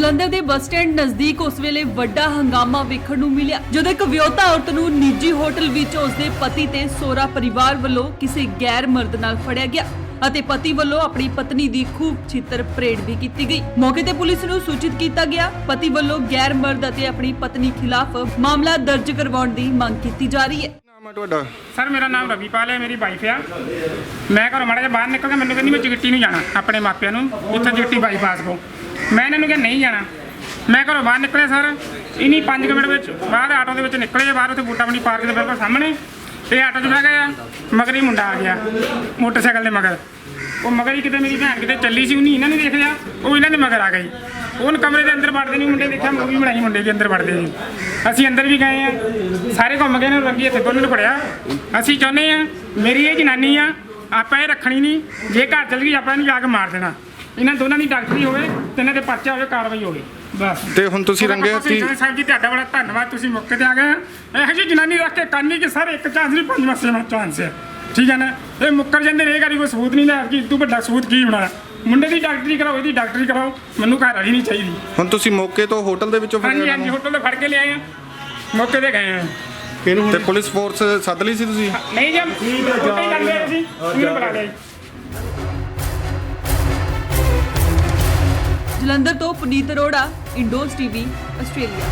ਜਲੰਧਰ ਦੇ bus stand ਨਜ਼ਦੀਕ ਉਸ ਵੇਲੇ ਵੱਡਾ ਹੰਗਾਮਾ ਵੇਖਣ ਨੂੰ ਮਿਲਿਆ ਜਦੋਂ ਇੱਕ ਵਿਆਹੁਤਾ ਔਰਤ ਨੂੰ ਨਿੱਜੀ ਹੋਟਲ ਵਿੱਚ ਉਸਦੇ ਪਤੀ ਤੇ ਸਹੁਰਾ ਪਰਿਵਾਰ ਵੱਲੋਂ ਕਿਸੇ ਗੈਰ ਮਰਦ ਨਾਲ ਫੜਿਆ ਗਿਆ ਅਤੇ ਪਤੀ ਵੱਲੋਂ ਆਪਣੀ ਪਤਨੀ ਦੀ ਖੂਬ ਛਿੱਤਰ ਪਰੇਡ ਵੀ ਕੀਤੀ ਗਈ। ਮੌਕੇ ਤੇ ਪੁਲਿਸ ਨੂੰ ਸੂਚਿਤ ਕੀਤਾ ਗਿਆ। ਪਤੀ ਵੱਲੋਂ ਗੈਰ ਮਰਦ ਅਤੇ ਆਪਣੀ ਪਤਨੀ ਖਿਲਾਫ ਮਾਮਲਾ ਦਰਜ ਕਰਵਾਉਣ ਦੀ ਮੰਗ ਕੀਤੀ ਜਾ ਰਹੀ ਹੈ। सर मेरा नाम रविपाल है, मेरी वाइफ है। मैं घरों माड़ा जिहा बाहर निकल के मैंने कहती मैं जगिट्टी नहीं जाना अपने मापिया इतना जगिट्टी बाईपास को मैं इन्होंने कहा नहीं जाना। मैं घरों बाहर निकले सर इन्हीं 5 मिनट बाद आटो के निकले बाहर उत्थे बूटा मंडी पार्क के बिल्कुल सामने ये आटो च बह गया मगर ही मुंडा आ गया मोटरसाइकिल के मगर वो मगर ही कितने मेरी भैन कितने चली सी उन्हें इन्होंने देख लिया वो इन्होंने मगर आ गई उन कमरे के अंदर वड़ते नहीं मुंडे देखा मूवी बनाई मुंडे के अंदर वड़ते जी असी अंदर भी गए हैं सारे घूम गए रंगी इतने दोनों पड़िया असी चाहते हैं मेरी ये जनानी आ आप ये रखनी नहीं जे घर चल गई आप जाके मार देना इन्होंने दोनों की डॉक्टरी हो इन्होंने परचा हो कार्रवाई हो बस। ਤੇ ਹੁਣ ਤੁਸੀਂ ਰੰਗੇ ਹੱਥੀਂ ਸਾਹਿਬ ਜੀ ਤੁਹਾਡਾ ਬੜਾ ਧੰਨਵਾਦ ਤੁਸੀਂ ਮੌਕੇ ਤੇ ਆ ਗਏ ਇਹੋ ਜਿਹੀ ਜਨਾਨੀ ਰੱਖ ਕੇ ਕਰਨੀ ਕਿ ਸਰ ਇੱਕ ਚਾਂਸ ਨਹੀਂ 5 ਮਸਲੇ ਚਾਂਸ ਹੈ ਠੀਕ ਹੈ ਨਾ ਇਹ ਮੁੱਕਰ ਜਾਂਦੇ ਰਹੇ ਕਰੀ ਕੋਈ ਸਬੂਤ ਨਹੀਂ ਲੈ ਕਿ ਤੂੰ ਵੱਡਾ ਸਬੂਤ ਕੀ ਬਣਾਇਆ ਮੁੰਡੇ ਦੀ ਡਾਕਟਰੀ ਕਰਾਓ ਇਹਦੀ ਡਾਕਟਰੀ ਕਰਾਓ ਮੈਨੂੰ ਘਰ ਵਾਲੀ ਨਹੀਂ ਚਾਹੀਦੀ। ਹੁਣ ਤੁਸੀਂ ਮੌਕੇ ਤੋਂ ਹੋਟਲ ਦੇ ਵਿੱਚੋਂ ਹਾਂਜੀ ਹਾਂਜੀ ਹੋਟਲ ਤੋਂ ਫੜ ਕੇ ਲਿਆਏ ਆ ਮੌਕੇ ਤੇ ਗਏ ਆ ਤੇ ਪੁਲਿਸ ਫੋਰਸ ਸੱਦ ਲਈ ਸੀ ਤੁਸੀਂ? ਨਹੀਂ ਜੀ ਹੋਟਲ ਹੀ ਕਰਦੇ ਅਸੀਂ ਇਹਨੂੰ ਬੁਲਾ ਲਿਆ। ਜਲੰਧਰ ਤੋਂ ਪੁਨੀਤ ਅਰੋੜਾ, ਇੰਡੋਜ਼ ਟੀਵੀ, ਆਸਟ੍ਰੇਲੀਆ।